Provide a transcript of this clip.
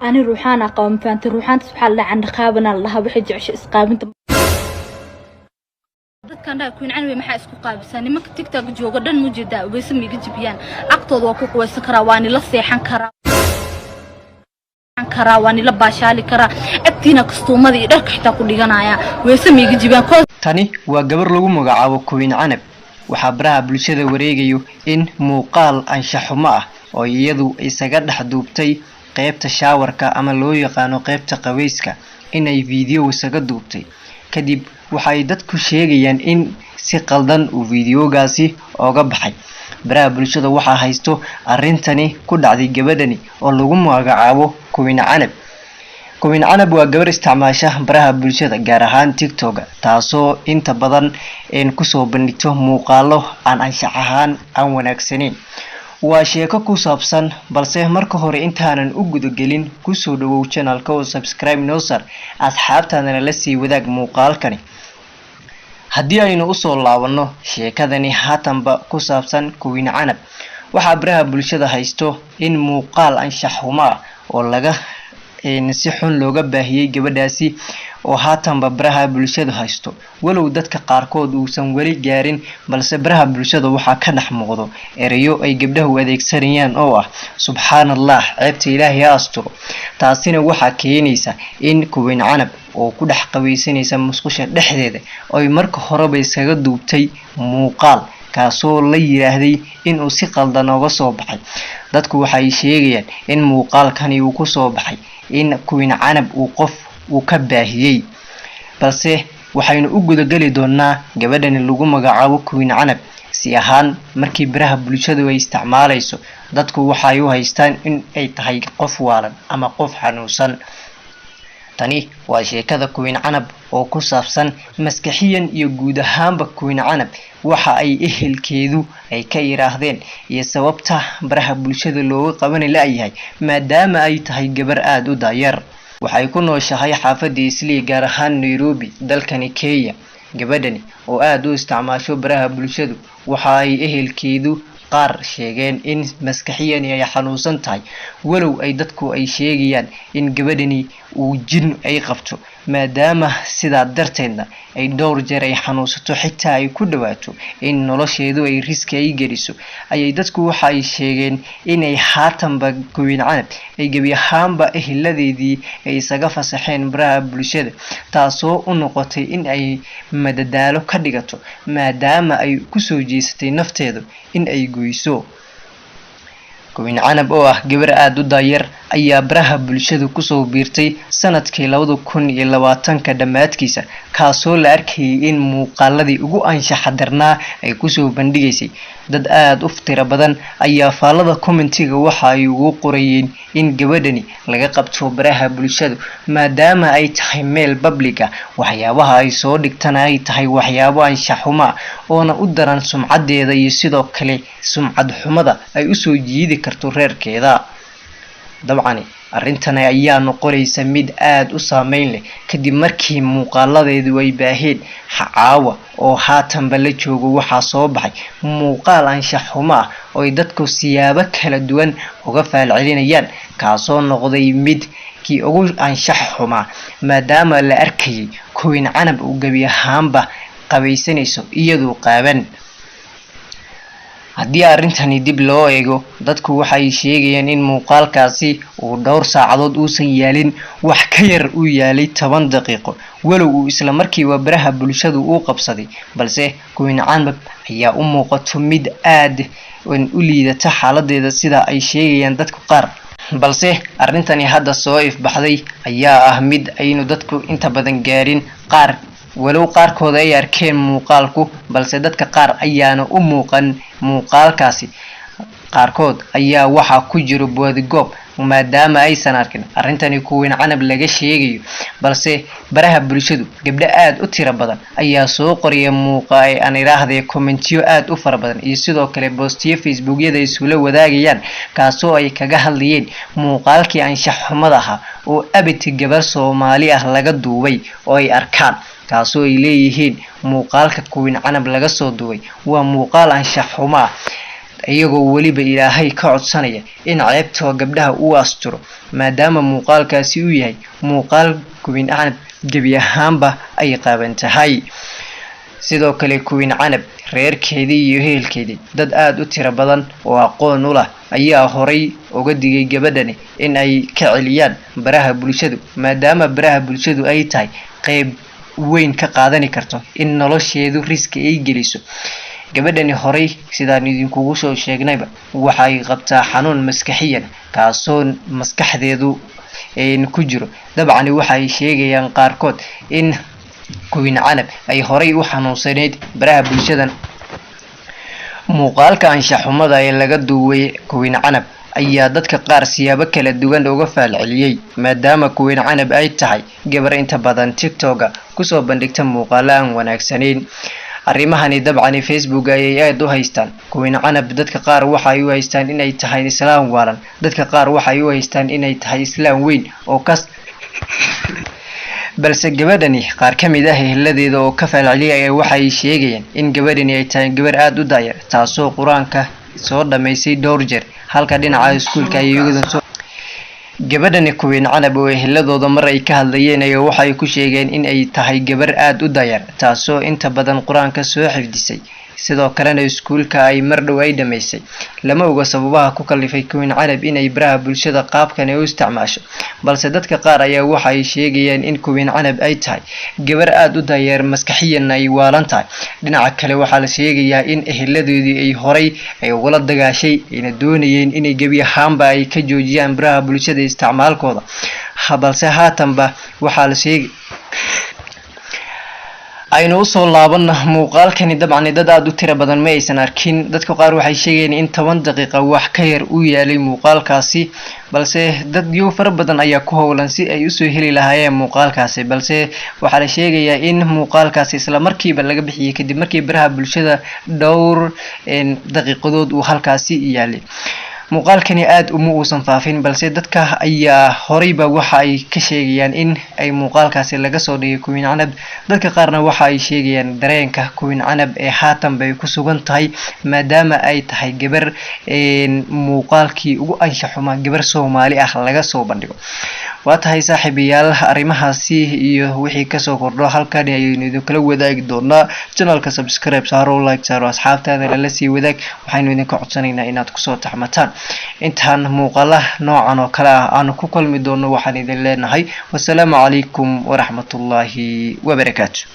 أنا روحانا قوم فانت روحان سبحان الله عند خابنا الله بحج عش إسقابنت dadkan daa ku inaan way maxaa isku qaabisaan nimanka TikTok jooga dhan mujida way samiga jibiyaan aqtooda waa ku quweysan karaa waani la seexan karaa waani la baashaali karaa agtiina kastoomada iyo dharka xitaa ku dhiganaya way samiga jibiyaan tani waa gabar lagu magacaabo Queen Canab waxa baraha bulshada wareegayo in muuqaal anshaxumo ah oo iyadu isaga dhaxduubtay qaybta shaawarka ama loo yaqaano qaybta qaweyska inay video isaga duubtay kadib waxay dadku sheegayaan in si qaldan uu videogaasi ooga baxay baraha bulshada waxa haysto arintani ku dhacday gabadhani oo lagu magacaabo Queen Canab Queen Canab waa gabar isticmaasha baraha bulshada gaar ahaan TikTok taasoo inta badan ku soo bandhigto muuqaalo aan anshax ahaan aan wanaagsaneyn waa sheeko ku saabsan balse marka hore intaanan u gudagelin ku soo dhawow channelka oo subscribe noo sar asxaabtaadana la sii wadaag muuqaalkani haddii aynu u soo laabano sheekadani haatanba ku saabsan Queen Canab waxa baraha bulshada haysto in muuqaal anshaxumo oo laga si xun looga baahiyay gabadhaasi oo haatanba baraha bulshada haysto walow dadka qaarkood uusan wali gaarin balse baraha bulshada waxa ka dhax muuqdo erayo ay gabdhahu adeegsanayaan oo ah subhanallah ceebta ilaahay asturo taasina waxa keenaysa in Queen Canab oo ku dhax qaweysanaysa musqusha dhexdeeda oo marka horeba isaga duubtay muuqaal kaasoo la yiraahday in uu si qaldan uga soo baxay dadku waxay sheegayaan in muuqaalkani uu ku soo baxay in Queen Canab uu qof uu ka baahiyay balse waxaynu u gudagali doonaa gabadhani lagu magacaabo Queen Canab si ahaan markii baraha bulshada ay isticmaalayso dadku waxay u haystaan in ay tahay qof waalan ama qof xanuunsan tani waa sheekada Queen Canab oo ku saabsan maskaxiyan iyo guud ahaanba Queen Canab waxa ay ehelkeedu ay ka yiraahdeen iyo sababta baraha bulshada looga qaban laayahay maadaama ay tahay gabar aad u daayar waxay ku nooshahay xaafadda Islii gaar ahaan Nairobi dalkani Kenya gabadhani oo aad u isticmaasho baraha bulshada waxa ay ehelkeedu qaar sheegeen in maskaxiyan ay xanuunsan tahay walow ay dadku ay sheegayaan in gabadhani uu jin ay qabto maadaama sida darteedna ay dhowr jeer ay xanuunsato xitaa ay ku dhawaato in nolosheedu ay risk ay geliso ayay dadku waxa ay sheegeen inay haatanba Queen Canab ay gabi ahaanba ehladeedii ay isaga fasaxeen baraha bulshada taasoo u noqotay in ay madadaalo ka dhigato maadaama ay ku soo jeesatay nafteedu in ay goyso Queen Canab oo ah gabar aad u daayar ayaa baraha bulshada ku soo biirtay sanadkii 2020 dhamaadkiisa kaasoo la arkay in muuqaaladii ugu anshaxa darnaa ay ku soo bandhigaysay dad aad u tiro badan ayaa faalada commentiga waxa ay ugu qorayeen in gabadhani laga qabto baraha bulshada maadaama ay tahay meel public ah waxyaabaha ay soo dhigtana ay tahay waxyaabo anshaxuma oo u daran sumcadeeda iyo sidoo kale sumcad xumada ay u soo jiidi karto reerkeeda dabcan arrintan ayaa noqonaysa mid aad u saameyn leh kadib markii muuqaaladeedu ay baaheen caawa oo haatanba la joogo waxa soo baxay muuqaal anshaxumo oo dadku siyaabo kala duwan uga falcelinayaan kaasoo noqday mid kii ugu anshax xuma maadaama la arkay Queen Canab oo gabi ahaanba qaweysanayso iyadoo qaaban haddii arintani dib loo eego dadku waxay sheegayaan in muuqaalkaasi uu dhowr saacadood uusan yaalin wax ka yar uu yaalay 10 daqiiqo walow uu isla markiiba baraha bulshada uu qabsaday balse Queen Canab ayaa u muuqato mid aad u liidata xaaladeeda sida ay sheegayaan dadku qaar balse arintani hadda soo ifbaxday ayaa ah mid aynu dadku inta badan gaarin qaar walow qaarkood ay arkeen muuqaalku balse dadka qaar ayaana u muuqan muuqaalkaasi qaarkood ayaa waxa ku jiro boodigob maadaama aysan arkin arintani Queen Canab laga sheegayo balse baraha bulshadu gabdha aad u tiro badan ayaa soo qoriyay muuqaal aan iraahday commentiyo aad u fara badan iyo sidoo kale postiyo facebookyada ay sula wadaagayaan kaasoo ay kaga hadlayeen muuqaalkii anshax xumada ah oo abiti gabar Soomaali ah laga duubay oo ay arkaan kaasoo ay leeyihiin muuqaalka Queen Canab laga soo duubay waa muuqaal anshax xumo iyagoo weliba ilaahay ka codsanaya in ceebtooda gabdhaha uu asturo maadaama muuqaalkaasi uu yahay muuqaal Queen Canab gebi ahaanba ay qaaban tahay. sidoo kale Queen Canab reerkeedii iyo heelkeedii dad aad u tiro badan oo aqoon u leh ayaa horay uga digay gabadhani in ay ka celiyaan baraha bulshadu maadaama baraha bulshadu ay tahay qayb weyn ka qaadan karto in nolosheedu risk ay geliso. gabadhani horay sidaan idinkugu soo sheegnayba waxay qabtaa xanuun maskaxiyan kaasoo maskaxdeedu ku jiro. dabcan waxay sheegayaan qaarkood in Queen Canab ay horay u xanuunsaneyd baraha bulshadan. muuqaalka anshaxumada ee laga duubay Queen Canab ayaa dadka qaar siyaabo kala duwan uga falceliyay maadaama Queen Canab ay tahay gabar inta badan TikTok kusoo bandhigta muuqaalo aan wanaagsaneyn. arrimahani dabcan Facebook ayay aad u haystaan. Queen Canab dadka qaar waxay u haystaan inay tahay islaam waalan, dadka qaar waxay u haystaan inay tahay islaam weyn oo kas balse gabadhani qaar ka mid ah ehladeeda oo ka falceliyay waxay sheegayaan in gabadhani ay tahay gabar aad u daayar taasoo quraanka soo dhameysay dhowr jeer halka dhinaca iskuulka ay iyaguna soo gabadhani Queen Canab oo ehladooda mar ay ka hadlayeen waxay ku sheegeen in ay tahay gabar aad u daayar taasoo inta badan quraanka soo xifdisay sidoo kalena iskuulka ay mar dhow ay dhameysay. lama oga sababaha ku kalifay Queen Canab inay baraha bulshada qaabkan u isticmaasho balse dadka qaar ayaa waxay sheegayaan in Queen Canab ay tahay gabar aad u daayar maskaxiyan ay waalan tahay. dhinaca kale waxaa la sheegayaa in ehladoodii ay horay ay wala dagaashay in doonayeen inay gabi ahaanba ay ka joojiyaan baraha bulshada isticmaalkooda balse haatanba waxaa la sheegay aynu soo laabana muuqaalkani dabcan dad aad u tiro badan ma aysan arkin. dadka qaar waxay sheegeen in 10 daqiiqo wax ka yar u yaalay muuqaalkaasi balse dad iyo fara badan ayaa ku howlan si ay u soo heli lahaayeen muuqaalkaasi balse waxaa la sheegayaa in muuqaalkaasi isla markiiba laga bixiyay kadib markii baraha bulshada dhowr daqiiqadood uu halkaasi yaalay. muuqaalkani aad uma uusan faafin balse dadka ayaa horayba waxa ay ka sheegayaan in ay muuqaalkaasi laga soo dhigay Queen Canab. dadka qaarna waxa ay sheegayaan dareenka Queen Canab ee haatan bay ku sugan tahay maadaama ay tahay gabar muuqaalkii ugu anshaxuma gabar Soomaali ah laga soo bandhigo. waa tahay saaxiibayaal arrimahaasi iyo wixii ka soo kordho halkan ayaynu idin kala wadaagi doonaa. channelka subscribe saaro, like saaro, asxaabtaada la sii wadaag. waxaynu idinka codsanaynaa inaad ku soo taxmataan intaan muuqaalaha noocan oo kale ah aan ku kulmi doono. waxaan idin leenahay wassalaamu calaykum waraxmatullaahi wabarakaatuh.